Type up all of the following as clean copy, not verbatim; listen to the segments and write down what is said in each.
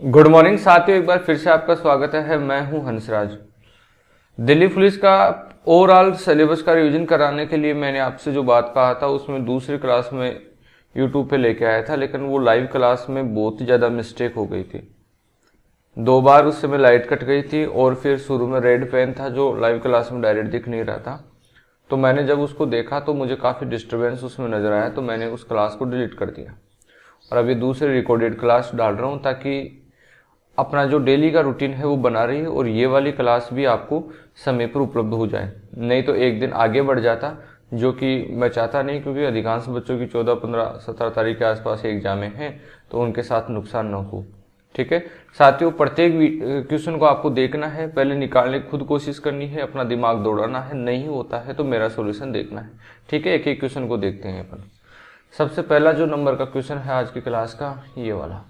Good morning साथियों, एक बार फिर से आपका स्वागत है। मैं हूं हंसराज। दिल्ली पुलिस का ओवरऑल सिलेबस का रिवीजन कराने के लिए मैंने आपसे जो बात कहा था उसमें दूसरी क्लास में यूट्यूब पे लेके आया था, लेकिन वो लाइव क्लास में बहुत ही ज़्यादा मिस्टेक हो गई थी। 2 बार उस समय लाइट कट गई थी और फिर शुरू में रेड पेन था जो लाइव क्लास में डायरेक्ट दिख नहीं रहा था। तो मैंने जब उसको देखा तो मुझे काफ़ी डिस्टर्बेंस उसमें नज़र आया, तो मैंने उस क्लास को डिलीट कर दिया और अभी दूसरी रिकॉर्डेड क्लास डाल रहा हूँ ताकि अपना जो डेली का रूटीन है वो बना रही है और ये वाली क्लास भी आपको समय पर उपलब्ध हो जाए। नहीं तो एक दिन आगे बढ़ जाता, जो कि मैं चाहता नहीं, क्योंकि अधिकांश बच्चों की 14, 15, 17 तारीख के आसपास एग्जामें हैं, तो उनके साथ नुकसान न हो। ठीक है साथियों, प्रत्येक क्वेश्चन को आपको देखना है, पहले निकालने की खुद कोशिश करनी है, अपना दिमाग दौड़ाना है, नहीं होता है तो मेरा सॉल्यूशन देखना है। ठीक है, एक एक क्वेश्चन को देखते हैं अपन। सबसे पहला जो नंबर का क्वेश्चन है आज की क्लास का, ये वाला।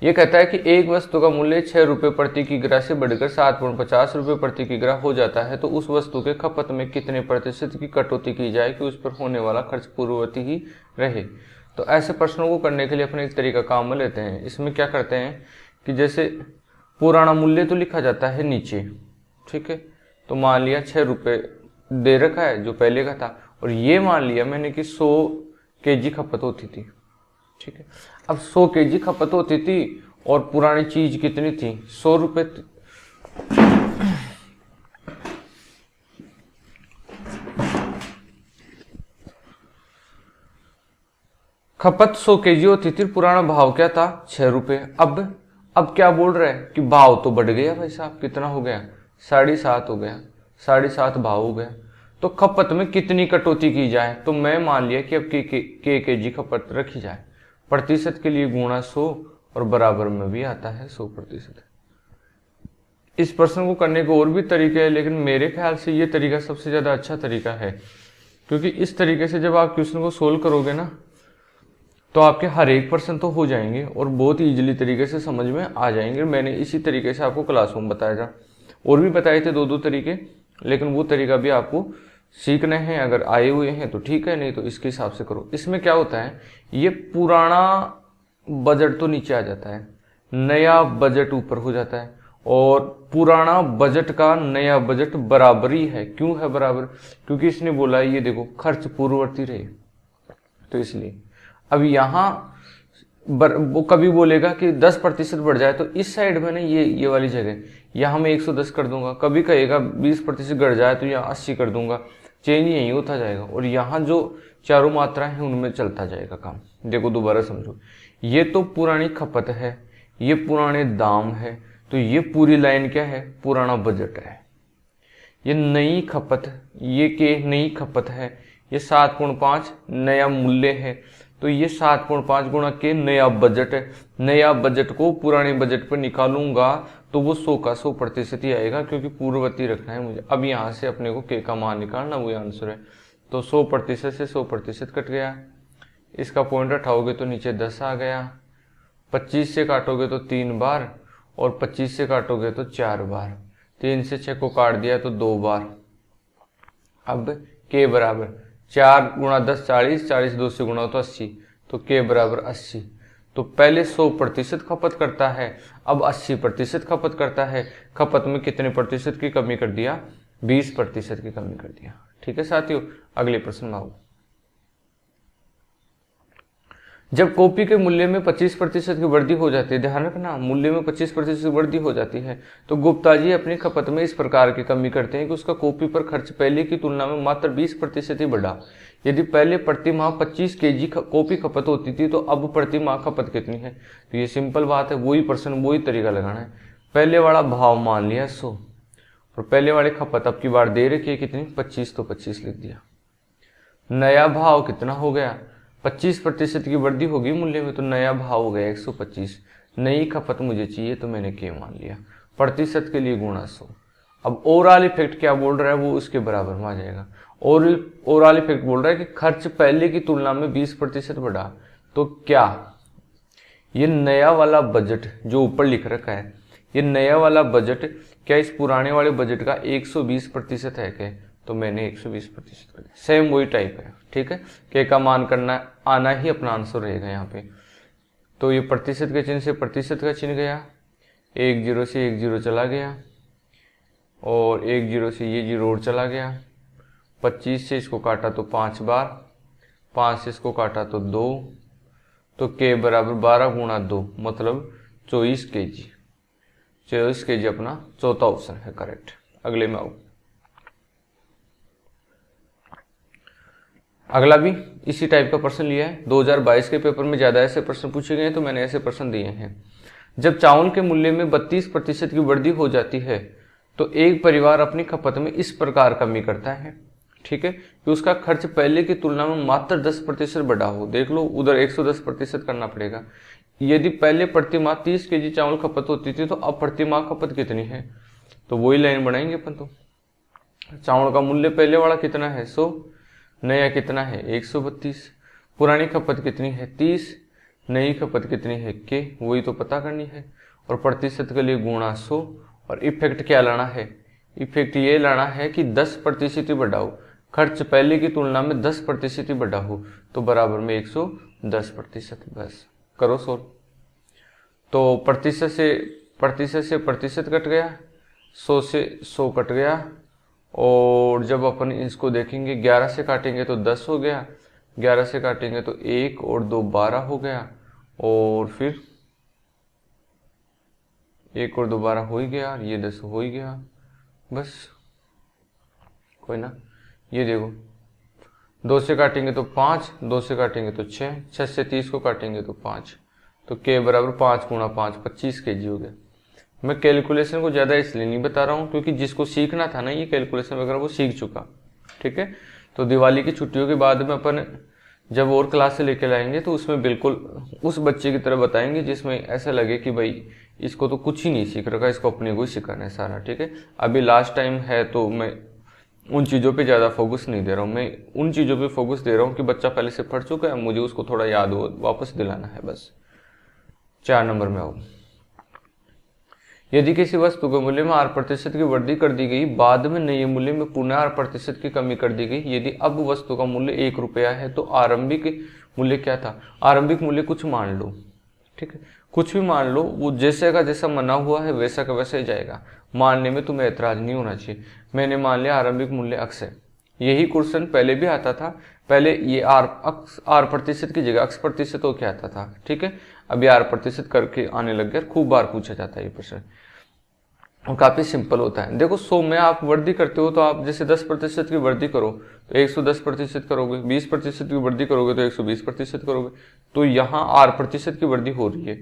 ये कहता है कि एक वस्तु का मूल्य 6 रुपये प्रति किग्रा से बढ़कर 7.50 रुपये प्रति किग्रा हो जाता है, तो उस वस्तु के खपत में कितने प्रतिशत की कटौती की जाए कि उस पर होने वाला खर्च पूर्ववर्ती ही रहे। तो ऐसे प्रश्नों को करने के लिए अपने एक तरीका काम में लेते हैं। इसमें क्या करते हैं कि जैसे पुराना मूल्य तो लिखा जाता है नीचे, ठीक है, तो मान लिया 6 रुपये दे रखा है जो पहले का था, और ये मान लिया मैंने कि 100 केजी खपत होती थी। ठीक है, अब 100 केजी खपत होती थी और पुरानी चीज कितनी थी, 100 रुपये। खपत 100 केजी होती थी, पुराना भाव क्या था, 6 रुपये। अब क्या बोल रहे हैं कि भाव तो बढ़ गया भाई साहब, कितना हो गया, 7.5 हो गया, 7.5 भाव हो गया, तो खपत में कितनी कटौती की जाए। तो मैं मान लिया कि अब केजी खपत रखी जाए, प्रतिशत के लिए गुणा 100 और बराबर में भी आता है 100%। इस प्रश्न को करने के और भी तरीके हैं, लेकिन मेरे ख्याल से ये तरीका सबसे ज़्यादा अच्छा तरीका है, क्योंकि इस तरीके से जब आप क्वेश्चन को सोल्व करोगे ना, तो आपके हर एक प्रश्न तो हो जाएंगे और बहुत ही ईजिली तरीके से समझ में आ जाएंगे। मैंने इसी तरीके से आपको क्लासरूम बताया था, और भी बताए थे 2 तरीके, लेकिन वो तरीका भी आपको सीखने हैं। अगर आए हुए हैं तो ठीक है, नहीं तो इसके हिसाब से करो। इसमें क्या होता है, ये पुराना बजट तो नीचे आ जाता है, नया बजट ऊपर हो जाता है, और पुराना बजट का नया बजट बराबरी है। क्यों है बराबर, क्योंकि इसने बोला है ये देखो खर्च पूर्ववर्ती रहे, तो इसलिए अब यहाँ वो कभी बोलेगा कि 10% बढ़ जाए तो इस साइड में ना ये वाली जगह यहाँ मैं 110 कर दूंगा, कभी कहेगा 20% बढ़ जाए तो यहाँ 80 कर दूंगा, चेंज यही होता जाएगा, और यहाँ जो चारों मात्राएं हैं उनमें चलता जाएगा काम। देखो दोबारा समझो, ये तो पुरानी खपत है, ये पुराने दाम है, तो ये पूरी लाइन क्या है, पुराना बजट है। ये नई खपत, ये के नई खपत है, ये 7.5 नया मूल्य है, तो ये 7.5 गुणा के नया बजट है। नया बजट को पुराने बजट पर निकालूंगा तो वो 100 का 100% ही आएगा, क्योंकि पूर्ववर्ती रखना है मुझे। अब यहाँ से अपने को के का मान निकालना, वही आंसर है। तो 100% से 100% कट गया, इसका पॉइंट हटाओगे तो नीचे 10 आ गया, 25 से काटोगे तो 3 बार, और 25 से काटोगे तो 4 बार, 3 से 6 को काट दिया तो 2 बार। अब के बराबर 4 गुणा 10 40, 40 2 से गुणा तो 80, तो के बराबर 80। तो पहले 100% खपत करता है, अब 80% खपत करता है। खपत में कितने प्रतिशत की कमी कर दिया, 20% की कमी कर दिया। ठीक है साथियों, अगले प्रश्न में आओ। जब कॉपी के मूल्य में 25% की वृद्धि हो जाती है, ध्यान रखना मूल्य में 25% की वृद्धि हो जाती है, तो गुप्ता जी अपनी खपत में इस प्रकार की कमी करते हैं कि उसका कॉपी पर खर्च पहले की तुलना में मात्र 20% ही बढ़ा। यदि पहले प्रति माह 25 केजी कॉपी खपत होती थी, तो अब प्रति माह खपत कितनी है। तो ये सिंपल बात है, वही प्रश्न वही तरीका लगाना है। पहले वाला भाव मान लिया 100, और पहले वाले खपत अब की बार दे रखी है कितनी, 25, तो 25 लिख दिया। नया भाव कितना हो गया, 25% की वृद्धि होगी मूल्य में, तो नया भाव हो गया 125। नई खपत मुझे चाहिए तो मैंने के मान लिया, प्रतिशत के लिए गुणा 100। अब ओवरऑल इफेक्ट क्या बोल रहा है, वो उसके बराबर में आ जाएगा। और ओवरऑल इफेक्ट बोल रहा है कि खर्च पहले की तुलना में 20% बढ़ा, तो क्या ये नया वाला बजट जो ऊपर लिख रखा है, ये नया वाला बजट क्या इस पुराने वाले बजट का 120% है क्या, तो मैंने 120% कर दिया। सेम वही टाइप है, ठीक है, के का मान करना आना ही अपना आंसर रहेगा यहाँ पे। तो ये प्रतिशत के चिन्ह से प्रतिशत का चिन्ह गया, 1 0 से 1 0 चला गया, और 1 0 से ये 0 और चला गया। 25 से इसको काटा तो 5 बार, 5 से इसको काटा तो 2, तो k बराबर 12 गुणा 2 मतलब 24 kg। 24 kg अपना चौथा ऑप्शन है करेक्ट। अगले में आओ। अगला भी इसी टाइप का प्रश्न लिया है। 2022 के पेपर में ज़्यादा ऐसे प्रश्न पूछे गए हैं तो मैंने ऐसे प्रश्न दिए हैं। जब चावल के मूल्य में 32% की वृद्धि हो जाती है तो एक परिवार अपनी खपत में इस प्रकार कमी करता है, ठीक है, कि उसका खर्च पहले की तुलना में मात्र 10% बढ़ा हो। देख लो उधर 110% करना पड़ेगा। यदि पहले प्रति माह 30 kg चावल खपत होती थी तो अब प्रति माह खपत कितनी है, तो वही लाइन बनाएंगे अपन। तो चावल का मूल्य पहले वाला कितना है 100, नया कितना है 132, पुरानी खपत कितनी है 30, नई खपत कितनी है के, वही तो पता करनी है। और प्रतिशत के लिए गुणा 100। और इफेक्ट क्या लाना है, इफेक्ट ये लाना है कि 10% ही बढ़ाओ, खर्च पहले की तुलना में 10% ही बढ़ा हो, तो बराबर में 110%। बस करो सोल्व। तो प्रतिशत से प्रतिशत कट गया, 100 से 100 कट गया, और जब अपन इसको देखेंगे 11 से काटेंगे तो 10 हो गया, 11 से काटेंगे तो 1 और 2 12 हो गया, और फिर 1 और 2 12 हो ही गया, और ये 10 हो ही गया। बस कोई ना, ये देखो 2 से काटेंगे तो 5, 2 से काटेंगे तो 6, 6 से 30 को काटेंगे तो 5, तो k बराबर 5 गुणा 5 25 kg हो गया। मैं कैलकुलेशन को ज़्यादा इसलिए नहीं बता रहा हूँ क्योंकि जिसको सीखना था ना ये कैलकुलेशन वगैरह वो सीख चुका, ठीक है। तो दिवाली की छुट्टियों के बाद में अपन जब और क्लास से लेके लाएंगे तो उसमें बिल्कुल उस बच्चे की तरह बताएंगे जिसमें ऐसा लगे कि भाई इसको तो कुछ ही नहीं सीख रखा, इसको अपने को ही सिखाना है सारा, ठीक है। अभी लास्ट टाइम है तो मैं उन चीज़ों पे ज़्यादा फोकस नहीं दे रहा हूँ, मैं उन चीज़ों पे फोकस दे रहा हूँ कि बच्चा पहले से पढ़ चुका है, मुझे उसको थोड़ा याद हो वापस दिलाना है बस। 4 नंबर में आओ। यदि किसी वस्तु के मूल्य में 8% की वृद्धि कर दी गई, बाद में नए मूल्य में पुनः 8% की कमी कर दी गई, यदि अब वस्तु का मूल्य 1 रुपया है तो आरंभिक मूल्य क्या था। आरंभिक मूल्य कुछ मान लो, ठीक है, कुछ भी मान लो, वो जैसे का जैसा मना हुआ है वैसा का वैसा ही जाएगा, मानने में तुम्हें ऐतराज नहीं होना चाहिए। मैंने मान लिया आरंभिक मूल्य अक्स है, यही क्वेश्चन पहले भी आता था, पहले ये आर प्रतिशत की जगह अक्स प्रतिशत हो क्या आता था, ठीक है। अभी R% करके आने लग गया, खूब बार पूछा जाता है ये प्रश्न, और काफी सिंपल होता है। देखो 100 में आप वृद्धि करते हो तो आप जैसे 10% की वृद्धि करो तो 110% करोगे, 20% की वृद्धि करोगे तो 120% करोगे, तो यहाँ R% की वृद्धि हो रही है,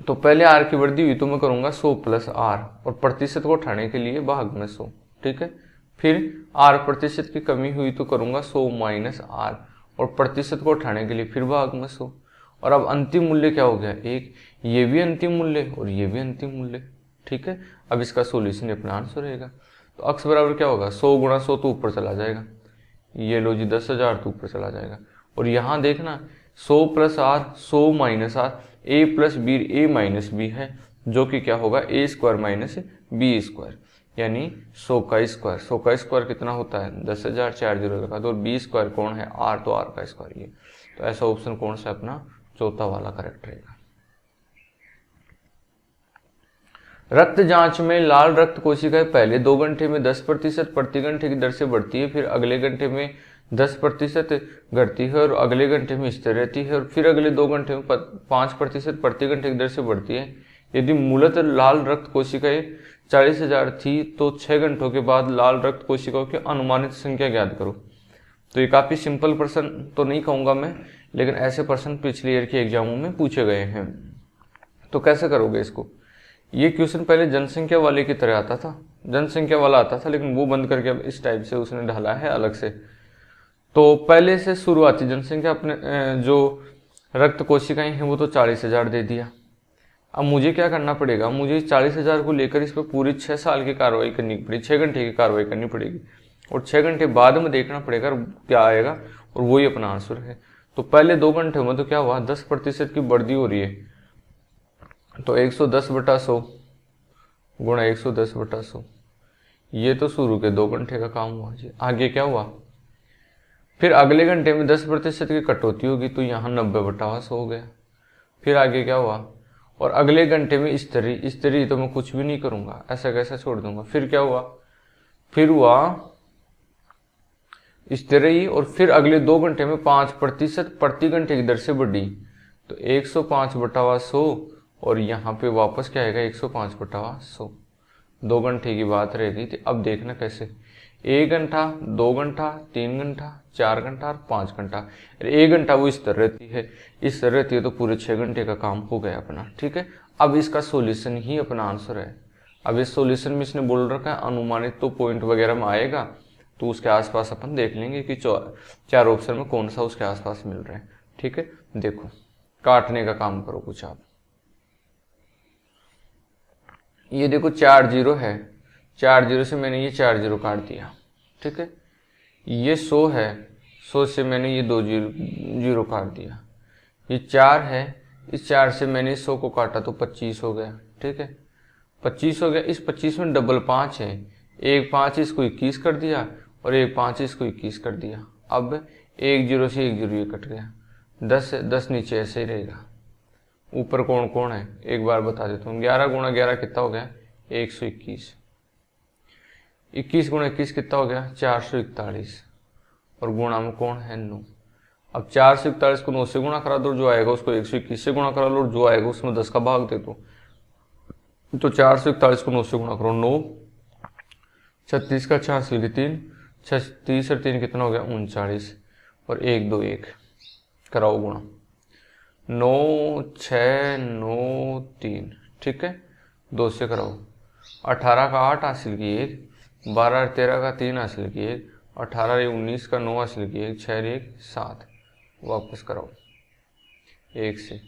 तो पहले R की वृद्धि हुई तो मैं करूंगा 100 + R, और प्रतिशत को उठाने के लिए भाग में 100, ठीक है। फिर R% की कमी हुई तो करूंगा 100 - R, और प्रतिशत को उठाने के लिए फिर भाग में 100, और अब अंतिम मूल्य क्या हो गया 1, ये भी अंतिम मूल्य और ये भी अंतिम मूल्य, ठीक है। अब इसका सॉल्यूशन अपना आंसर रहेगा। तो अक्स बराबर क्या होगा 100 × 100 तो ऊपर चला जाएगा, ये लो जी 10,000 तो ऊपर चला जाएगा, और यहाँ देखना 100 + R 100 - R, a + b a - b है, जो कि क्या होगा a² - b², यानी 100 का स्क्वायर, 100 का स्क्वायर कितना होता है 10,000, 4 0 लगा दो, और b² कौन है R, तो R का स्क्वायर ये, तो ऐसा ऑप्शन कौन सा अपना चौथा वाला करेक्ट रहेगा। रक्त जांच में लाल रक्त कोशिकाएं पहले 2 घंटे में 10% प्रति घंटे की दर से बढ़ती है, फिर अगले घंटे में 10% घटती है, और अगले घंटे में स्थिर रहती है, और फिर अगले 2 घंटे में 5% प्रति घंटे की दर से बढ़ती है। यदि मूलतः लाल रक्त कोशिकाएं 40,000 थी तो 6 घंटों के बाद लाल रक्त कोशिकाओं की अनुमानित संख्या ज्ञात करो। तो ये काफ़ी सिंपल प्रश्न तो नहीं कहूँगा मैं, लेकिन ऐसे प्रश्न पिछले ईयर के एग्जामों में पूछे गए हैं। तो कैसे करोगे इसको, ये क्वेश्चन पहले जनसंख्या वाले की तरह आता था, जनसंख्या वाला आता था, लेकिन वो बंद करके अब इस टाइप से उसने ढाला है अलग से। तो पहले से शुरुआती जनसंख्या अपने जो रक्त कोशिकाएं हैं वो तो 40,000 दे दिया। अब मुझे क्या करना पड़ेगा, मुझे 40,000 को लेकर इस पर पूरी 6 साल की कार्रवाई करनी पड़ेगी, 6 घंटे की कार्रवाई करनी पड़ेगी, और 6 घंटे बाद में देखना पड़ेगा क्या आएगा, और वही अपना आंसर है। तो पहले 2 घंटे में तो क्या हुआ 10% की वृद्धि हो रही है, तो 110/100 गुणा 110/100, ये तो शुरू के 2 घंटे का काम हुआ जी। आगे क्या हुआ, फिर अगले घंटे में 10% की कटौती होगी तो यहाँ 90/100 हो गया, फिर आगे क्या हुआ, और अगले घंटे में इस तरी तो मैं कुछ भी नहीं करूंगा, ऐसा कैसा छोड़ दूंगा। फिर क्या हुआ, फिर हुआ इस तरह ही, और फिर अगले 2 घंटे में 5% प्रति घंटे की दर से बढ़ी, तो 105/100, और यहाँ पे वापस क्या आएगा 105/100। 2 घंटे की बात रह गई थी। अब देखना कैसे, 1 घंटा, 2 घंटा, 3 घंटा, 4 घंटा और 5 घंटा। 1 घंटा वो इस तरह रहती है, इस तरह रहती है, तो पूरे 6 घंटे का काम हो गया अपना। ठीक है, अब इसका सॉल्यूशन ही अपना आंसर है। अब इस सॉल्यूशन में इसने बोल रखा है अनुमानित, तो पॉइंट वगैरह में आएगा, तो उसके आसपास अपन देख लेंगे कि 4 ऑप्शन में कौन सा उसके आसपास मिल रहा है। ठीक है, देखो काटने का काम करो कुछ आप। ये देखो 4 जीरो है, 4 जीरो से मैंने ये 4 जीरो काट दिया। ठीक है, ये 100 है, 100 से मैंने ये 2 जीरो काट दिया। ये 4 है, इस 4 से मैंने 100 को काटा तो 25 हो गया। ठीक है, 25 हो गया। इस 25 में डबल 5 है, एक 5 इसको 21 कर दिया, और एक 5 इसको 21 कर दिया। अब 1 जीरो से 1 जीरो ये कट गया, 10 है, 10 नीचे ऐसे ही रहेगा। ऊपर कौन कौन है एक बार बता देता हूँ, 11 गुणा 11 कितना हो गया 121, 21 गुणा 21 कितना हो गया 441, और गुणा में कौन है 9। अब 441 को 9 से गुणा करा दो, जो आएगा उसको 121 से गुणा करा लो, और जो आएगा उसमें 10 का भाग दे दो। तो 441 को 9 से गुणा करो, 9, 36 का 4 से 3, 36 और 3 कितना हो गया 39, और 1 2 1 कराओ गुणा, 9 6 9 3। ठीक है, 2 से कराओ, 18 का 8 हासिल की 1, 12 13 का 3 हासिल की 1, 18 19 का 9 हासिल की 1, 6 1 7। वापस कराओ 1 से,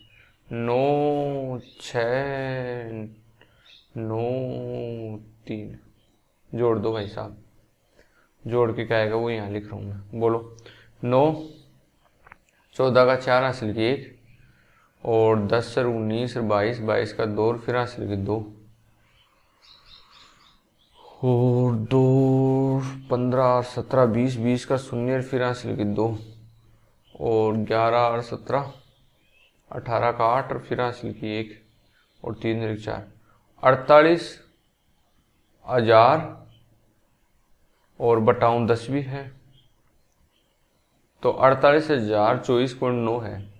9 6 9 3, जोड़ दो भाई साहब, जोड़ के क्या आएगा वो यहाँ लिख रहा हूँ मैं, बोलो। 9, 14 का 4 हासिल की 1, और 10 और 19 और 22, 22 का 2 और फिर हासिल की 2, और 2 15 17 20, 20 का 0 और फिर हासिल की 2, और 11 और 17 18 का 8 और फिर हासिल की 1, और 3 और 4, 48,000 और बटाऊं 10 भी है, तो 48,024.9 है।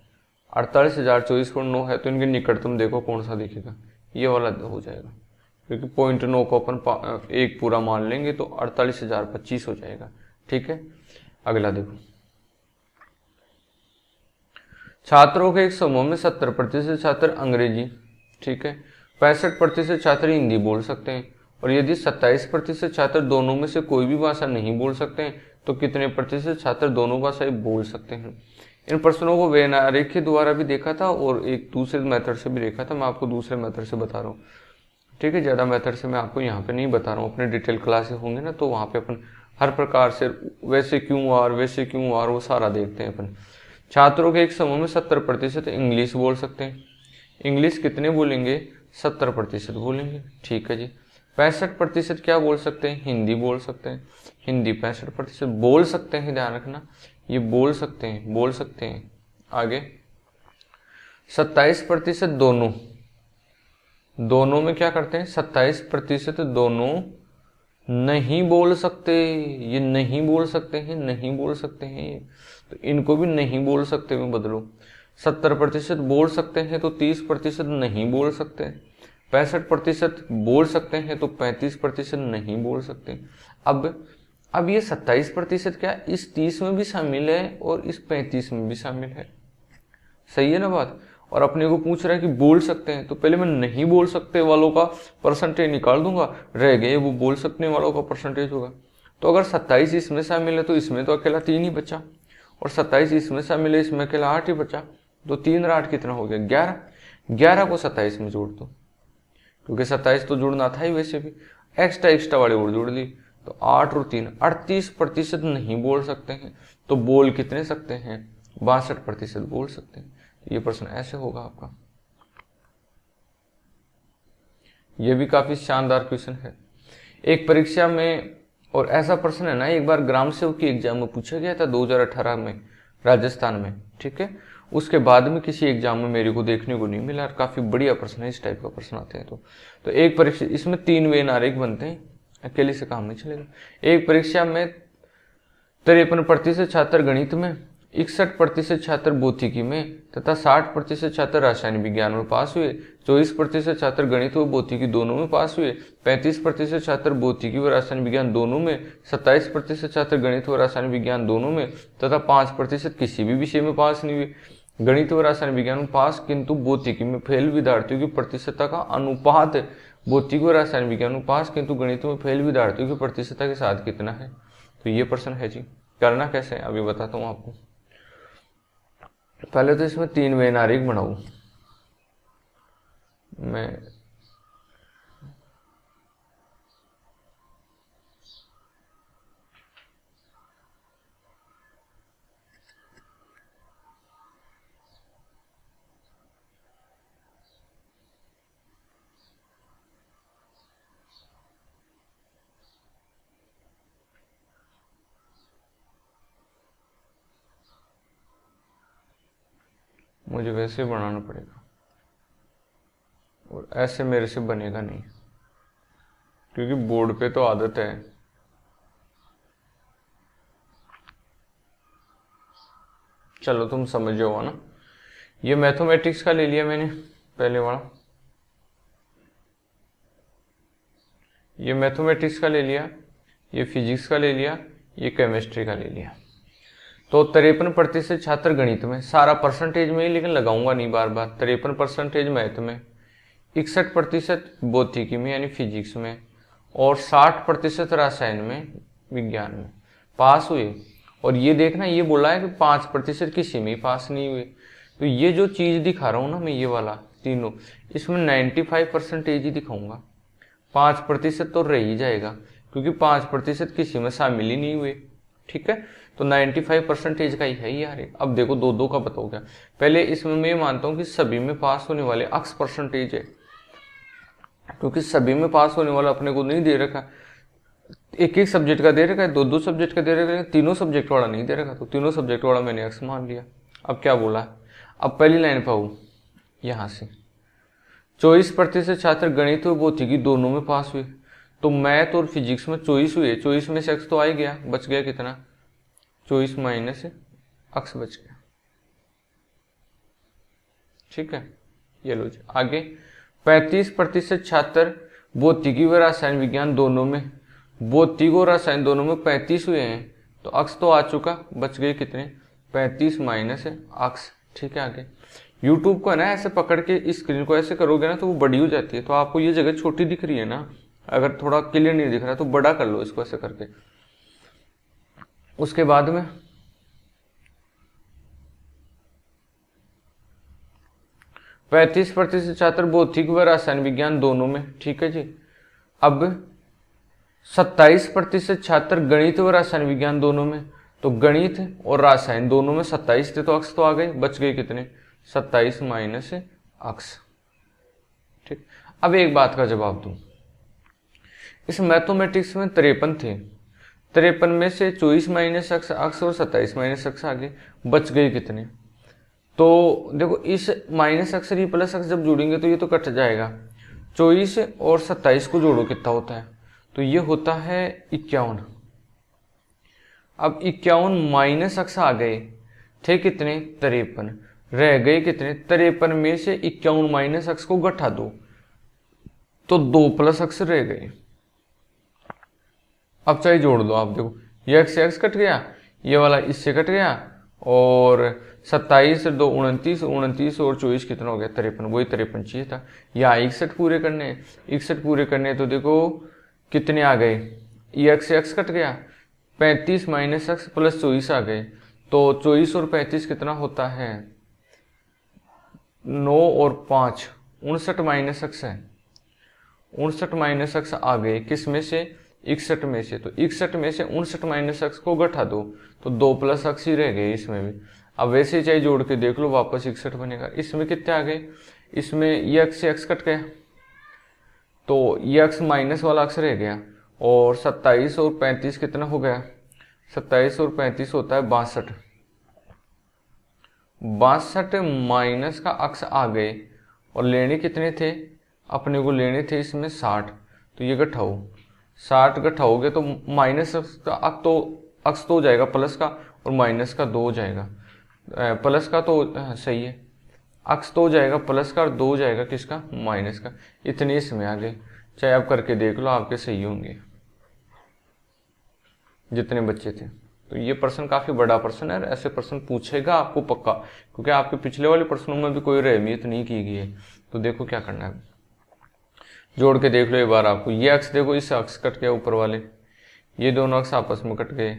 48,024.9 है, तो इनके निकटतम देखो कौन सा दिखेगा, ये वाला हो जाएगा, क्योंकि 0.9 को अपन एक पूरा मान लेंगे तो 48,025 हो जाएगा। ठीक है, अगला देखो, छात्रों के एक समूह में 70% छात्र अंग्रेजी, ठीक है, 65% छात्र हिंदी बोल सकते हैं, और यदि 27% छात्र दोनों में से कोई भी भाषा नहीं बोल सकते हैं, तो कितने प्रतिशत छात्र दोनों भाषाएं बोल सकते हैं। इन प्रश्नों को वेन आरेख के द्वारा भी देखा था, और एक दूसरे मेथड से भी देखा था। मैं आपको दूसरे मेथड से बता रहा हूँ। ठीक है, ज़्यादा मेथड से मैं आपको यहाँ पे नहीं बता रहा हूँ, अपने डिटेल क्लासेस होंगे ना, तो वहाँ पे अपन हर प्रकार से वैसे क्यों और वो सारा देखते हैं अपन। छात्रों के एक समूह में 70% इंग्लिश बोल सकते हैं। इंग्लिश कितने बोलेंगे 70% बोलेंगे। ठीक है जी, 65% क्या बोल सकते हैं, हिंदी बोल सकते हैं। हिंदी 65% बोल सकते हैं, ध्यान रखना ये बोल सकते हैं। आगे 27% दोनों में क्या करते हैं, 27% दोनों नहीं बोल सकते। ये नहीं बोल सकते हैं, तो इनको भी नहीं बोल सकते में बदलो। 70% बोल सकते हैं तो 30% नहीं बोल सकते। 65% बोल सकते हैं तो 35% नहीं बोल सकते। अब ये 27% क्या इस 30 में भी शामिल है और इस 35 में भी शामिल है। सही है ना बात। और अपने को पूछ रहा है कि बोल सकते हैं, तो पहले मैं नहीं बोल सकते वालों का परसेंटेज निकाल दूंगा, रह गए वो बोल सकने वालों का परसेंटेज होगा। तो अगर 27 इसमें शामिल है तो इसमें तो अकेला 3 ही बचा, और 27 इसमें शामिल है इसमें अकेला 8 ही बचा। तो 3 और 8 कितना हो गया 11। 11 को 27 में जोड़ दो, क्योंकि 27 तो जुड़ना था ही वैसे भी, एक्स्ट्रा वाले और जोड़ ली, तो 8 और 3 38% नहीं बोल सकते हैं। तो बोल कितने सकते हैं, 62% बोल सकते हैं। ये प्रश्न ऐसे होगा आपका। ये भी काफी शानदार क्वेश्चन है एक परीक्षा में, और ऐसा प्रश्न है ना एक बार ग्राम सेवक की एग्जाम में पूछा गया था 2018 में राजस्थान में। ठीक है, उसके बाद में किसी एग्जाम में मेरे को देखने को नहीं मिला। और काफ़ी बढ़िया प्रश्न है, इस टाइप का प्रश्न आते हैं। तो एक परीक्षा, इसमें 3 वेन आरेख बनते हैं, अकेले से काम नहीं चलेगा। एक परीक्षा में 53% छात्र गणित में, 61% छात्र भौतिकी में तथा 60% छात्र रासायनिक विज्ञान में पास हुए, 24% छात्र गणित व भौतिकी दोनों में पास हुए, 35% छात्र भौतिकी व रासायनिक विज्ञान दोनों में, 27% छात्र गणित व रासायनिक विज्ञान दोनों में तथा 5% किसी भी विषय में पास नहीं हुए। गणित व रासायनिक विज्ञान में पास किंतु भौतिकी में फेल विद्यार्थियों की प्रतिशतता का अनुपात भौतिकी व रासायनिक विज्ञान में पास किंतु गणित में फेल विद्यार्थियों की प्रतिशतता के साथ कितना है। तो ये प्रश्न है जी। करना कैसे है अभी बताता हूँ आपको। पहले तो इसमें 3 वेन आरेख बनाऊं मैं। मुझे वैसे बनाना पड़ेगा और ऐसे मेरे से बनेगा नहीं, क्योंकि बोर्ड पे तो आदत है। चलो तुम समझ जाओ ना। ये मैथमेटिक्स का ले लिया मैंने पहले वाला, ये मैथमेटिक्स का ले लिया, ये फिजिक्स का ले लिया, ये केमिस्ट्री का ले लिया। तो 53% छात्र गणित में, सारा परसेंटेज में ही लेकिन लगाऊंगा नहीं बार बार। 53% मैथ में, 61% भौतिकी में यानी फिजिक्स में और 60% रसायन में विज्ञान में पास हुए। और ये देखना, ये बोला है कि 5% किसी में पास नहीं हुए। तो ये जो चीज़ दिखा रहा हूँ ना मैं, ये वाला तीनों, इसमें 95% ही दिखाऊंगा। 5% तो रह ही जाएगा, क्योंकि 5% किसी में शामिल ही नहीं हुए। ठीक है, तो 95% का ही है यार। अब देखो 2-2 का बताओ क्या। पहले इसमें मैं मानता हूँ कि सभी में पास होने वाले x परसेंटेज है, क्योंकि सभी में पास होने वाला अपने को नहीं दे रखा, एक एक सब्जेक्ट का दे रखा है, 2-2 सब्जेक्ट का दे रखा है, तीनों सब्जेक्ट वाला नहीं दे रखा। तो तीनों सब्जेक्ट वाला मैंने x मान लिया। अब क्या बोला है, अब पहली लाइन पाऊ यहाँ से, 24% छात्र गणित और भौतिकी दोनों में पास हुए। तो मैथ और फिजिक्स में 24 हुए, 24 में से x तो आ ही गया, बच गया कितना, 24 माइनस x बच गया। ठीक है, ये लो जी। आगे 35% छात्र भौतिकी व रसायन विज्ञान दोनों में, भौतिक और रसायन दोनों में 35 हुए हैं। तो x तो आ चुका, बच गए कितने, 35 माइनस x। ठीक है, आगे यूट्यूब को है ना ऐसे पकड़ के स्क्रीन को ऐसे करोगे ना तो वो बड़ी हो जाती है। तो आपको ये जगह छोटी दिख रही है ना, अगर थोड़ा क्लियर नहीं दिख रहा तो बड़ा कर लो इसको ऐसे करके। उसके बाद में 35% छात्र भौतिक व रसायन विज्ञान दोनों में। ठीक है जी। अब 27% छात्र गणित व रसायन विज्ञान दोनों में। तो गणित और रसायन दोनों में 27 थे, तो अक्स तो आ गए, बच गए कितने, 27 माइनस अक्स। ठीक, अब एक बात का जवाब दूं। इस मैथमेटिक्स में 53 थे, 53 में से 24 माइनस अक्स और 27 माइनस अक्स आ गए, बच गए कितने। तो देखो इस माइनस अक्स और प्लस अक्स जब जोड़ेंगे तो ये तो कट जाएगा। 24 और 27 को जोड़ो कितना होता है, तो ये होता है 51। अब 51 माइनस अक्स आ गए थे कितने, 53, रह गए कितने, 53 में से 51 माइनस अक्स को घटा दो तो 2 प्लस अक्स रह गए। अब चाहे जोड़ दो आप, देखो ये एक्स से एक्स कट गया, ये वाला इससे कट गया, और 27 2 29, 29 और 24 कितना हो गया, 53, वही 53 चाहिए था। यहाँ 61 पूरे करने, 61 पूरे करने, तो देखो कितने आ गए, ये एक्स से एक्स कट गया, 35 माइनस एक्स प्लस 24 आ गए। तो 24 और 35 कितना होता है, 9 और 5 59 माइनस एक्स है, 59 माइनस एक्स आ गए किस में से, 61 में से। तो 61 में से 59 माइनस एक्स को घटा दो तो 2 प्लस एक्स ही रह गए इसमें भी। अब वैसे ही चाहे जोड़ के देख लो, वापस 61 बनेगा। इसमें कितने आ गए, इसमें ये एक्स से एक्स कट गया, तो ये एक्स माइनस वाला एक्स रह गया, और 27 और 35 कितना हो गया, 27 और 35 होता है 62, 62 माइनस का अक्स आ गए और लेने कितने थे, अपने को लेने थे इसमें 60, तो ये घटाओ 60 घटाओगे तो माइनस का अक्स तो हो जाएगा प्लस का और माइनस का 2 हो जाएगा, प्लस का तो सही है, अक्स तो हो जाएगा प्लस का और 2 हो जाएगा किसका, माइनस का। इतने इसमें आ गए, चाहे आप करके देख लो आपके सही होंगे जितने बच्चे थे। तो ये प्रश्न काफी बड़ा प्रश्न है, ऐसे प्रश्न पूछेगा आपको पक्का, क्योंकि आपके पिछले वाले प्रश्नों में भी कोई रहमियत नहीं की गई है। तो देखो क्या करना है, जोड़ के देख लो एक बार आपको। ये अक्स देखो, इस अक्स कट गया ऊपर वाले, ये दोनों अक्स आपस में कट गए।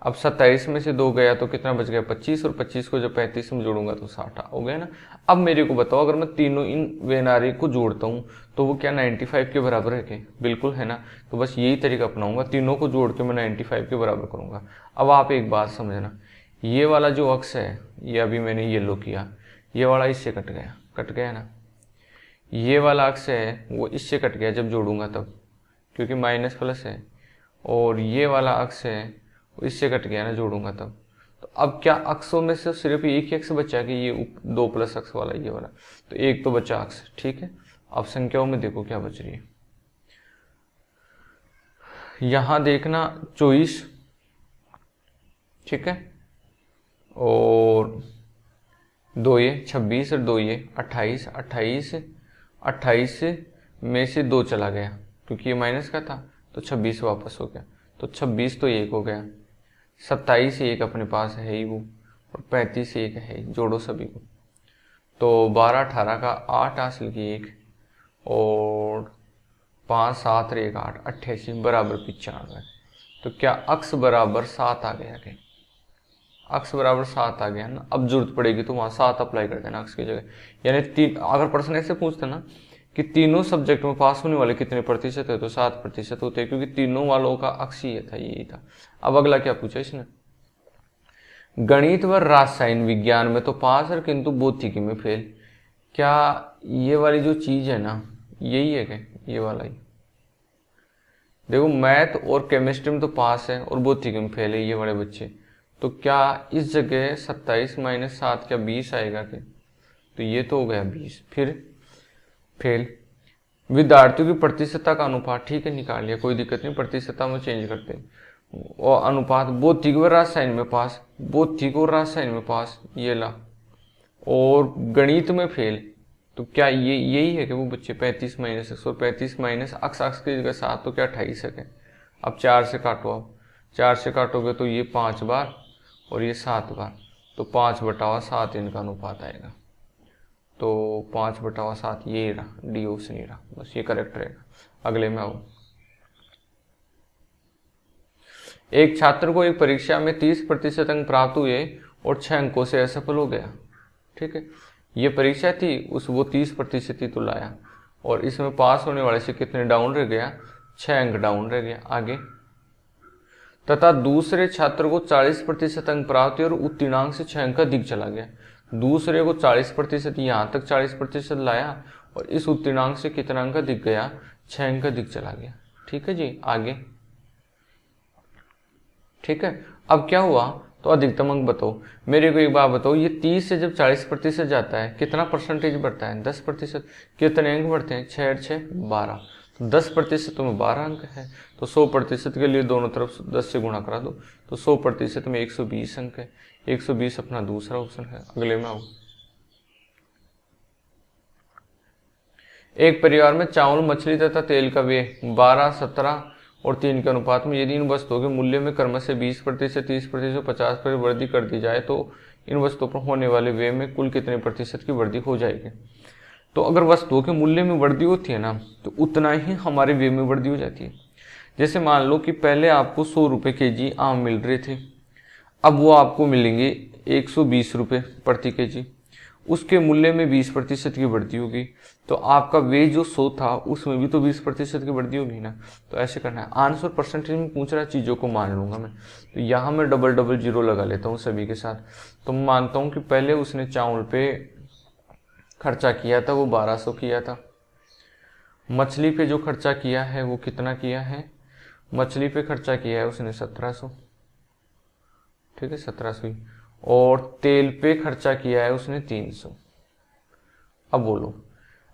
अब 27 में से 2 गया तो कितना बच गया, 25, और 25 को जब 35 में जोड़ूंगा तो 60 हो गया ना। अब मेरे को बताओ, अगर मैं तीनों इन वेनारे को जोड़ता हूँ तो वो क्या 95 के बराबर है क्या, बिल्कुल है ना। तो बस यही तरीका अपनाऊंगा, तीनों को जोड़ के मैं 95 के बराबर करूंगा। अब आप एक बात समझना, ये वाला जो अक्स है, ये अभी मैंने येलो किया, ये वाला इससे कट गया ना। ये वाला अक्स है वो इससे कट गया जब जोड़ूंगा तब, क्योंकि माइनस प्लस है। और ये वाला अक्स है वो इससे कट गया ना जोड़ूंगा तब। तो अब क्या अक्सों में से सिर्फ एक ही अक्स बचा कि ये 2 प्लस अक्स वाला ये वाला, तो एक तो बचा अक्स, ठीक है। अब संख्याओं में देखो क्या बच रही है, यहां देखना 24, ठीक है, और 2 ये 26 और 2 ये 28, 28 में से 2 चला गया क्योंकि ये माइनस का था, तो 26 वापस हो गया, तो 26 तो 1 हो गया, 27 1 अपने पास है ही वो, और 35 1 है ही, जोड़ो सभी को। तो 12 18 का 8 हासिल की 1, और 5 7 1 8 88 बराबर 95। तो क्या अक्स बराबर 7 आ गया क्या, अक्स बराबर 7 आ गया ना। अब जरूरत पड़ेगी तो वहां 7 अप्लाई कर देना अक्स की जगह, यानी 3। अगर प्रश्न ऐसे पूछते ना कि तीनों सब्जेक्ट में पास होने वाले कितने प्रतिशत है, तो 7% होते हैं, क्योंकि तीनों वालों का अक्स ही था, यही था। अब अगला क्या पूछा इसने, गणित व रासायन विज्ञान में तो पास है किंतु भौतिकी में फेल। क्या ये वाली जो चीज है ना, यही है क्या, ये वाला ही। देखो मैथ और केमिस्ट्री में तो पास है और भौतिकी में फेल है ये बड़े बच्चे, तो क्या इस जगह 27 माइनस 7 क्या 20 आएगा क्या, तो ये तो हो गया 20, फिर फेल। विद्यार्थियों की प्रतिशतता का अनुपात, ठीक है निकाल लिया, कोई दिक्कत नहीं, प्रतिशतता में चेंज करते हैं। और अनुपात भौतिक व रासायन में पास, भौतिक और रासायन में पास, ये ला, और गणित में फेल। तो क्या ये यही है कि वो बच्चे 35 माइनस 135 माइनस अक्स की जगह 7, तो क्या 28 है। अब 4 से काटो, आप 4 से काटोगे तो ये 5 बार और ये 7 बार, तो 5/7 इनका अनुपात आएगा। तो 5/7 ये रहा, डी ऑप्शन ही रहा, बस ये करेक्ट रहेगा। अगले में आओ, एक छात्र को एक परीक्षा में 30% अंक प्राप्त हुए और 6 अंकों से असफल हो गया, ठीक है। ये परीक्षा थी, वो 30% ही तो लाया, और इसमें पास होने वाले से कितने डाउन रह गया, 6 अंक डाउन रह गया। आगे, तथा दूसरे छात्र को 40% अंक प्राप्त हुए और उत्तीर्णांक से 6 अंक अधिक चला गया। दूसरे को 40%, यहाँ तक 40% लाया और इस उत्तीर्णांक से कितना अंक अधिक गया, 6 अंक अधिक चला गया, ठीक है जी। आगे, ठीक है। अब क्या हुआ, तो अधिकतम अंक बताओ। मेरे को एक बात बताओ, ये 30 से जब 40% जाता है कितना परसेंटेज बढ़ता है, 10%। कितने अंक बढ़ते हैं, 6 और 6 12, तो 10% में 12 अंक है, तो 100% के लिए दोनों तरफ 10 से गुणा करा दो, तो 100% में 120 अंक है। 120 अपना दूसरा ऑप्शन है। अगले में आओ, एक परिवार में चावल, मछली तथा तेल का व्यय 12, 17 और 3 के अनुपात में यदि इन वस्तुओं के मूल्य में क्रम से 20%, 30%, 50% वृद्धि कर दी जाए तो इन वस्तुओं पर होने वाले व्यय में कुल कितने प्रतिशत की वृद्धि हो जाएगी। तो अगर वस्तुओं के मूल्य में वृद्धि होती है ना, तो उतना ही हमारे व्यय में वृद्धि हो जाती है। जैसे मान लो कि पहले आपको 100 रुपये केजी आम मिल रहे थे, अब वो आपको मिलेंगे 120 रुपये प्रति केजी, उसके मूल्य में 20% की वृद्धि होगी, तो आपका वे जो 100 था उसमें भी तो 20% की वृद्धि होगी ना। तो ऐसे करना है, आंसर परसेंटेज में पूछ रहा है, चीज़ों को मान लूंगा मैं, तो यहाँ मैं डबल जीरो लगा लेता हूँ सभी के साथ। तो मैं मानता हूँ कि पहले उसने चावल पे खर्चा किया था वो 1200 किया था, मछली पे जो खर्चा किया है वो कितना किया है, मछली पे खर्चा किया है उसने 1700, ठीक है 1700 ही, और तेल पे खर्चा किया है उसने 300। अब बोलो,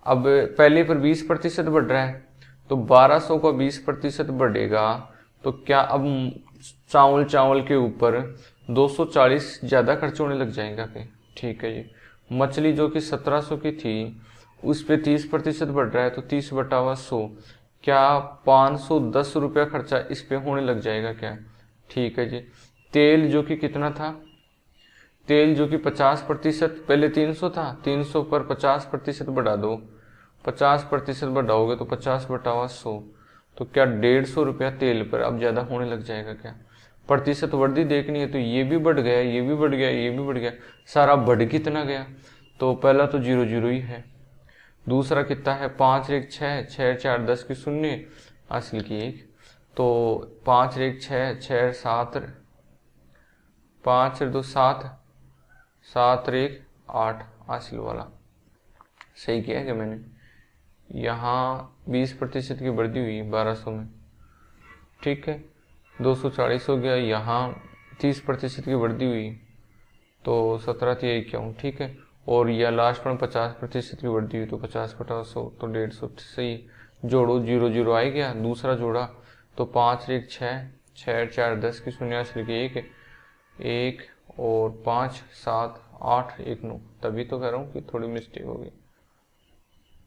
अब पहले पर 20% बढ़ रहा है, तो 1200 का 20% बढ़ेगा तो क्या अब चावल के ऊपर 240 ज़्यादा खर्च होने लग जाएगा क्या? ठीक है जी। मछली जो कि 1700 की थी उस पे 30% बढ़ रहा है, तो 30/100, क्या 510 रुपया खर्चा इस पे होने लग जाएगा क्या? ठीक है जी। तेल जो कि कितना था, तेल जो कि 50%, पहले 300 था, 300 पर 50% बढ़ा दो, 50% बढ़ाओगे तो 50/100, तो क्या 150 रुपया तेल पर अब ज़्यादा होने लग जाएगा क्या? प्रतिशत वृद्धि देखनी है तो ये भी बढ़ गया, ये भी बढ़ गया, ये भी बढ़ गया, सारा बढ़ कितना गया? तो पहला तो 0 0 ही है, दूसरा कितना है 5 1 6, 6 4 10 की शून्य, हासिल की 1, तो 5 1 6, 6 7, 5 2 7, 7 1 8, हासिल वाला सही किया है क्या मैंने? यहाँ 20% की वृद्धि हुई 1200 में, ठीक है, 240 हो गया। यहाँ 30% की वृद्धि हुई तो 17 3 51, ठीक है, और यह लास्ट में 50% की वृद्धि हुई तो 50/100, तो 150 सही। जोड़ो, 0 0 आ गया, दूसरा जोड़ा तो 5 1 6, 6 4 10 की शून्य, हासिल की 1, 1 और 5 7 8 1 9, तभी तो कह रहा हूँ कि थोड़ी मिस्टेक होगी,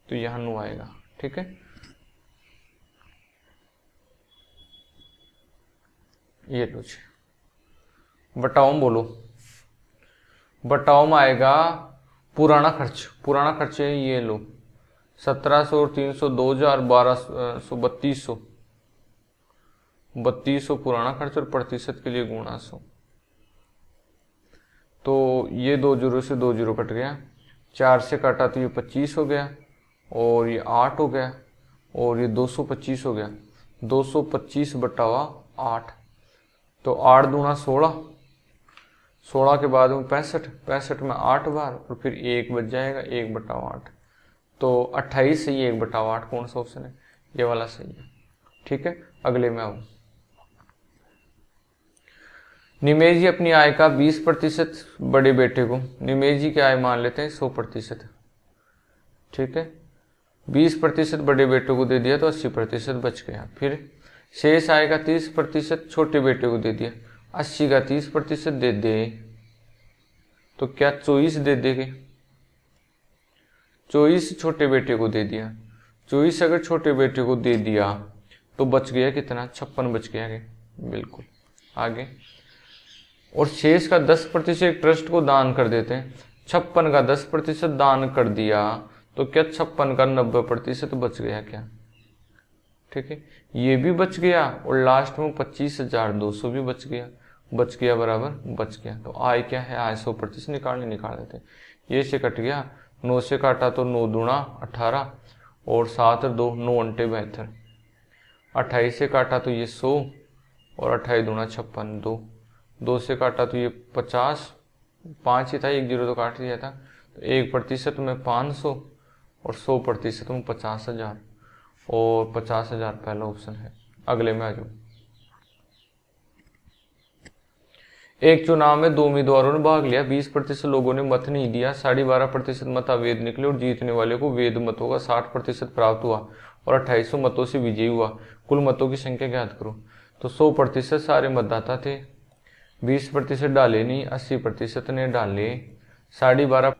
तो यहाँ 9 आएगा, ठीक है। ये लो जी, बटाओ बोलो, बटाओ में आएगा पुराना खर्च, पुराना खर्च है ये लो 1700 और 300, 2000, 1200, 3200, 3200 पुराना खर्च और प्रतिशत के लिए गुणा 100, तो ये 2 जीरो से 2 जीरो कट गया, 4 से काटा तो ये 25 हो गया, और ये 8 हो गया, और ये 225 हो गया, 225/8, तो 8 दूना 16, 16 के बाद में 65, 65 में 8 बार और फिर 1 बच जाएगा, 1/8, तो 28 सही है, 1/8 कौन सा ऑप्शन है? ये वाला सही है, ठीक है। अगले में आओ, निमेश जी अपनी आय का 20% बड़े बेटे को, निमेश जी की आय मान लेते हैं 100%, ठीक है, 20% बड़े बेटे को दे दिया तो 80% बच गया। फिर शेष आय का 30% छोटे बेटे को दे दिया, 80 का 30% दे दे तो क्या 24 दे देंगे? 24 छोटे बेटे को दे दिया, 24 अगर छोटे बेटे को दे दिया तो बच गया कितना? 56 बच गया, बिल्कुल। आगे, और शेष का 10% एक ट्रस्ट को दान कर देते हैं, 56 का 10% दान कर दिया तो क्या 56 का 90% बच गया क्या? ठीक है, ये भी बच गया और लास्ट में 25,200 भी बच गया, बच गया बराबर बच गया। तो आय क्या है? आय 100% निकाल देते हैं। ये से कट गया, 9 से काटा तो 9 दूना 18 और 7 2 9 अंटे 72, 28 से काटा तो ये 100 और 28 दूना 56, 2 2 से काटा तो ये 50, 5 ही था, 1 जीरो तो काट दिया था, तो 1% में 500 और 100% में 50,000, और 50,000 पहला ऑप्शन है। अगले में आ जाओ, एक चुनाव में 2 उम्मीदवारों ने भाग लिया, 20% लोगों ने मत नहीं दिया, 12.5% मत अवैध निकले और जीतने वाले को वैध मतों का 60% प्राप्त हुआ और 2800 मतों से विजयी हुआ। कुल मतों की संख्या ज्ञात करो। तो 100% सारे मतदाता थे, 20% डाले नहीं, 80% ने डाले, 12.5।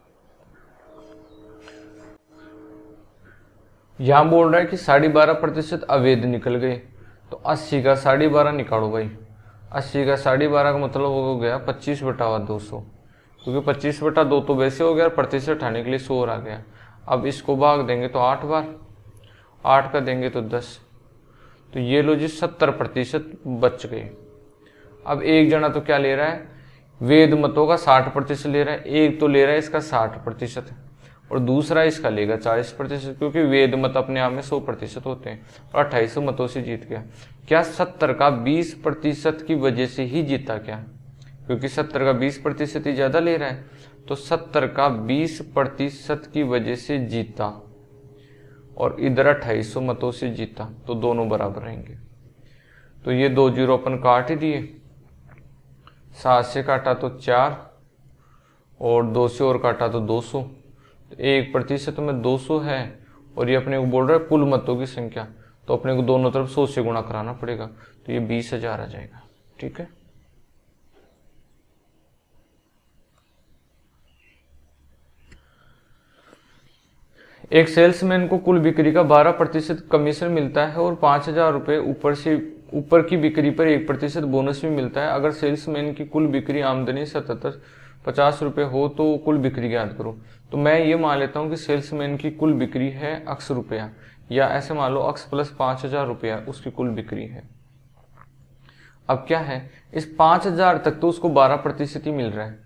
यहाँ बोल रहा है कि 12.5% अवैध निकल गए, तो 80 का 12.5 निकालो भाई, 80 का 12.5 का मतलब हो गया 25/200, क्योंकि 25/2 तो वैसे हो गया, प्रतिशत हटाने के लिए 100 आ गया। अब इसको भाग देंगे तो 8 बार, 8 का देंगे तो 10, तो ये लो जी 70% बच गए। अब एक जना तो क्या ले रहा है? वेद मतों का 60% ले रहा है, एक तो ले रहा है इसका 60% और दूसरा इसका लेगा 40%, क्योंकि वेद मत अपने आप में 100% होते हैं, और 2800 मतों से जीत गया। क्या 70 का 20% की वजह से ही जीता क्या? क्योंकि 70 का 20% ही ज्यादा ले रहा है, तो 70 का 20% की वजह से जीता और इधर 2800 मतों से जीता, तो दोनों बराबर रहेंगे। तो ये 2 जीरो अपन काट ही दिए, 7 से काटा तो 4 और 2 से और काटा तो 200, तो 1% में 200 है, और ये अपने को बोल रहा है कुल मतों की संख्या, तो अपने को दोनों तरफ 100 से गुणा कराना पड़ेगा, तो ये 20,000 आ जाएगा। ठीक है। एक सेल्समैन को कुल बिक्री का 12% कमीशन मिलता है और 5,000 रुपये ऊपर की बिक्री पर 1% बोनस भी मिलता है। अगर सेल्समैन की कुल बिक्री आमदनी 50 रुपये हो तो कुल बिक्री ज्ञात करो। तो मैं ये मान लेता हूँ कि सेल्समैन की कुल बिक्री है x रुपया, या ऐसे मान लो x प्लस 5,000 रुपया उसकी कुल बिक्री है। अब क्या है, इस 5,000 तक तो उसको 12% ही मिल रहा है,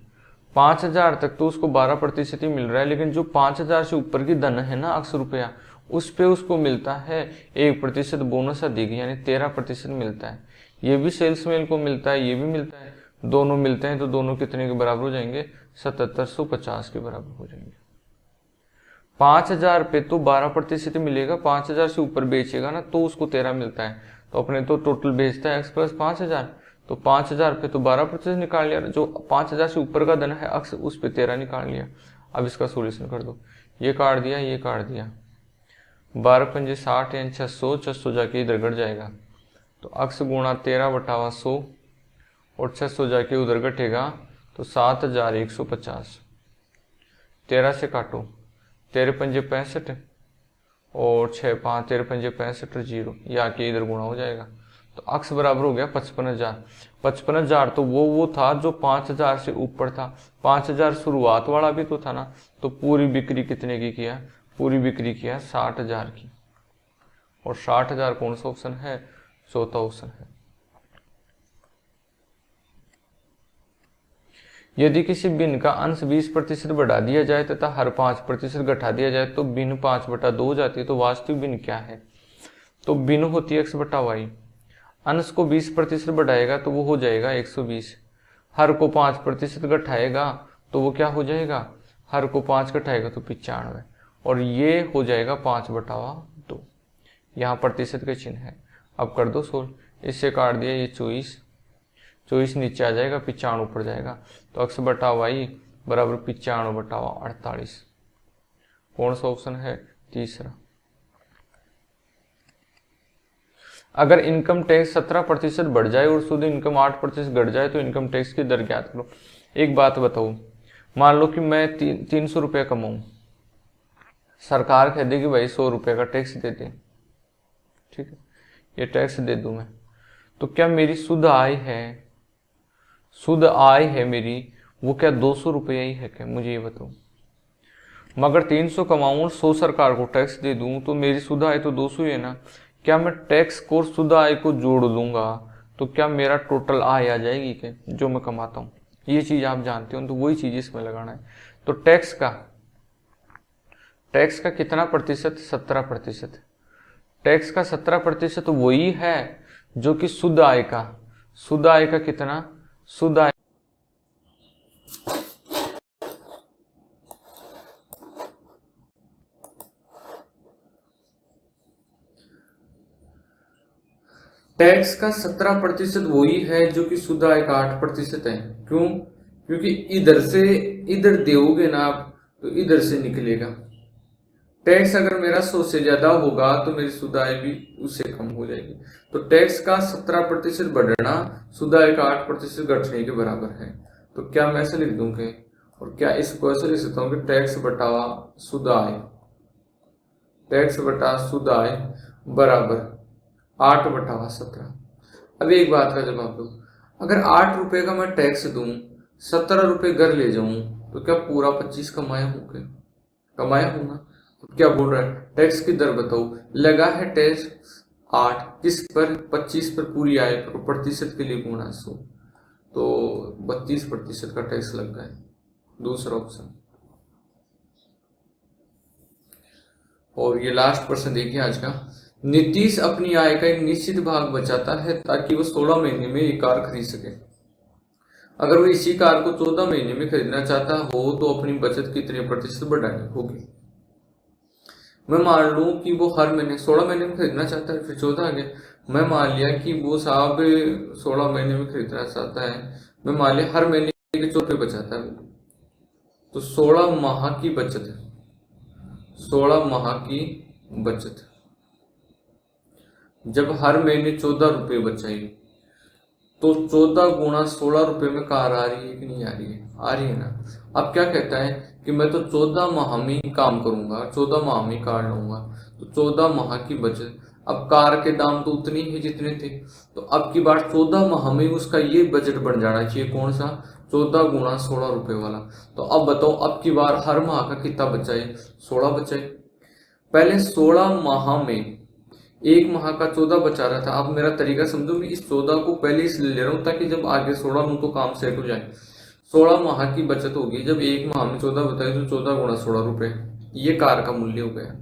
5,000 तक तो उसको 12% ही मिल रहा है, लेकिन जो 5,000 से ऊपर की धन है ना x रुपया, उस पे उसको मिलता है 1% बोनस अधिक, यानी 13% मिलता है। ये भी सेल्समैन को मिलता है, ये भी मिलता है, दोनों मिलते हैं तो दोनों कितने के बराबर हो जाएंगे, 7750 के बराबर हो जाएंगे। 5,000 पे तो 12% मिलेगा, 5,000 से ऊपर बेचेगा ना तो उसको 13 मिलता है, तो अपने तो टोटल बेचता है x प्लस 5,000, तो 5,000 पे तो 12% निकाल लिया, जो 5,000 से ऊपर का धन है x उस पे 13 निकाल लिया। अब इसका सोल्यूशन कर दो, ये काट दिया, ये काट दिया, 12 पंजे 60 यानी 600, 600 जाके इधर घट जाएगा, तो x गुणा 13/100 और 600 जाके उधर घटेगा तो 7,150। 13 से काटो, 13 पंजे 65 और 6 5 13 पंजे 65 और 0, ये आके इधर गुणा हो जाएगा, तो x बराबर हो गया 55,000। 55,000 तो वो था जो 5,000 से ऊपर था, 5,000 शुरुआत वाला भी तो था ना, तो पूरी बिक्री कितने की किया, पूरी बिक्री किया 60,000 की, और 60,000 कौन सा ऑप्शन है, चौथा ऑप्शन है। यदि किसी भिन्न का अंश 20% बढ़ा दिया जाए तथा हर 5% घटा दिया जाए तो भिन्न 5/2 हो जाती है, तो वास्तविक भिन्न क्या है, तो भिन्न होती है x/y। अंश को 20% बढ़ाएगा तो वो हो जाएगा 120, हर को 5% घटाएगा तो वो क्या हो जाएगा, हर को 5 घटाएगा तो 95, और ये हो जाएगा 5/2। यहाँ प्रतिशत का चिन्ह है। अब कर दो सोल्व, इससे काट दिया, ये 24 नीचे आ जाएगा, 95 ऊपर जाएगा, तो x/y बराबर 95/48। कौन सा ऑप्शन है, तीसरा। अगर इनकम टैक्स 17% बढ़ जाए और शुद्ध इनकम 8% घट जाए तो इनकम टैक्स की दर ज्ञात करो। एक बात बताओ, मान लो कि मैं 300 रुपया कमाऊं, सरकार कह दे कि भाई 100 रुपये का टैक्स दे दे, ठीक है, ये टैक्स दे दूं मैं, तो क्या मेरी शुद्ध आय मेरी, वो क्या 200 रुपया ही है क्या, मुझे ये बताओ। मगर 300 कमाऊं और 100 सरकार को टैक्स दे दूं तो मेरी शुद्ध आय तो 200 ही है ना। क्या मैं टैक्स को शुद्ध आय को जोड़ लूंगा तो क्या मेरा टोटल आय आ जाएगी क्या, जो मैं कमाता हूँ, ये चीज आप जानते हो, तो वही चीज इसमें लगाना है। तो टैक्स का कितना प्रतिशत, 17%। टैक्स का 17% वही है जो कि शुद्ध आय का कितना, शुद्ध आय टैक्स का 17% वही है जो कि शुद्ध आय का 8% है। क्यों, क्योंकि इधर से इधर दोगे ना आप तो इधर से निकलेगा। टैक्स अगर मेरा 100 से ज्यादा होगा तो मेरी शुद्ध आय भी उससे कम हो जाएगी। तो टैक्स का 17% बढ़ना शुद्ध आय का 8% घटने के बराबर है। तो क्या मैं ऐसे लिख दूंगा, और क्या इसको ऐसे लिख सकता हूँ कि टैक्स बटा शुद्ध आय बराबर 8/17। अब एक बात का जवाब दो, अगर 8 रुपए का मैं टैक्स दूं, 17 रुपए घर ले जाऊं, तो क्या पूरा 25 कमाया हूं ना। अब क्या बोल रहा है, टैक्स की दर बताओ, लगा है टैक्स 8 किस पर, 25 पर पूरी आय पर, प्रतिशत के लिए गुणा 100, तो 32% का टैक्स लग गया है, दूसरा ऑप्शन। और ये लास्ट प्रश्न देखिए आज का, नीतीश अपनी आय का एक निश्चित भाग बचाता है ताकि वो 16 महीने में एक कार खरीद सके। अगर वो इसी कार को 14 महीने में खरीदना चाहता हो तो अपनी बचत कितने प्रतिशत बढ़ानी होगी। मैं मान लूं कि वो हर महीने 16 महीने में खरीदना चाहता है, फिर 14 आ गया। मैं मान लिया कि वो साहब 16 महीने में खरीदना चाहता है, मैं मान लिया हर महीने के 14 रुपये बचाता है, तो 16 माह की बचत, 16 माह की बचत जब हर महीने 14 रुपये बचाएगी, तो 14 गुणा 16 रुपये में कार आ रही है कि नहीं आ रही है? आ रही है ना। अब क्या कहता है कि मैं तो 14 माह में काम करूंगा, 14 माह में कार लूंगा, तो 14 माह की बचत। अब कार के दाम तो उतने ही जितने थे, तो अब की बार 14 माह में उसका ये बजट बन जाना चाहिए, कौन सा? 14 गुणा 16 रुपये वाला। तो अब बताओ अब की बार हर माह का कितना बचाए? 16 बचाए। पहले 16 माह में एक माह का 14 बचा रहा था। अब मेरा तरीका समझो, मैं इस 14 को पहले इसलिए ले रहा हूँ ताकि जब आगे 16 लूँ तो काम सेट हो जाए। 16 माह की बचत होगी, जब एक माह में 14 बताए तो 14 गुणा 16 रुपये, ये कार का मूल्य हो गया।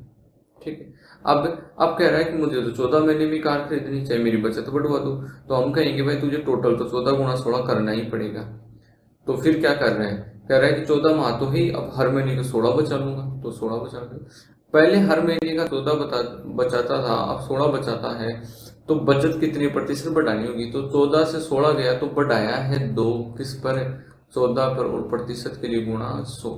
ठीक है। अब कह रहा है कि मुझे तो 14 महीने में कार खरीदनी चाहिए, मेरी बचत बढ़वा दो। तो हम कहेंगे भाई तुझे टोटल तो 14 गुणा 16 करना ही पड़ेगा। तो फिर क्या कर रहे हैं? कह रहा है कि 14 माह तो ही, अब हर महीने का 16 बचा लूंगा, तो 16 बचा लूंगा। पहले हर महीने का 14 बचाता था, अब 16 बचाता है, तो बचत कितनी प्रतिशत बढ़ानी होगी? तो 14 से 16 गया तो बढ़ाया है 2, किस पर? 14 पर, और प्रतिशत के लिए गुणा 100,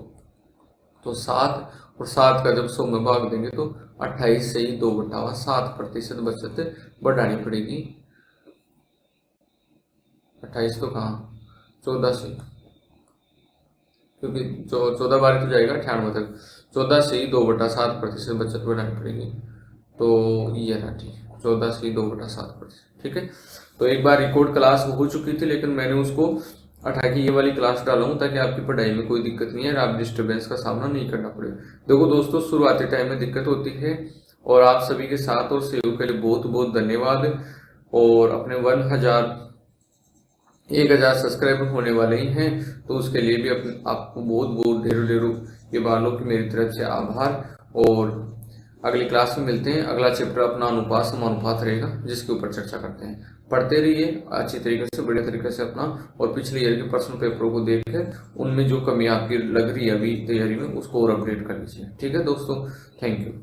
तो 7, और 7 का जब 100 में भाग देंगे तो 28 से ही 2 घटावा 7% बचत बढ़ानी पड़ेगी। 28 तो कहाँ, 14 से, क्योंकि जो 14 बार तो जाएगा 98 तक, 14 से ही 2/7% बचत बढ़ानी पड़ेगी। तो ये रहा, ठीक, 14 से ही 2/7%। ठीक है। तो एक बार रिकॉर्ड क्लास हो चुकी थी, लेकिन मैंने उसको हटा के ये वाली क्लास डाला हूँ ताकि आपकी पढ़ाई में कोई दिक्कत नहीं है, आप डिस्टर्बेंस का सामना नहीं करना पड़े। देखो दोस्तों, शुरुआती टाइम में दिक्कत होती है, और आप सभी के साथ और सहयोग के लिए बहुत बहुत धन्यवाद। और अपने 1000 सब्सक्राइबर होने वाले ही हैं, तो उसके लिए भी आपको बहुत बहुत ढेरों ढेरों ये बालों की मेरी तरफ से आभार। और अगली क्लास में मिलते हैं। अगला चैप्टर अपना अनुपात समानुपात रहेगा, जिसके ऊपर चर्चा करते हैं। पढ़ते रहिए अच्छी तरीके से, बढ़िया तरीके से अपना, और पिछले ईयर के प्रश्न पेपरों को देख कर उनमें जो कमी आपकी लग रही है अभी तैयारी में, उसको और अपडेट कर लीजिए। ठीक है दोस्तों, थैंक यू।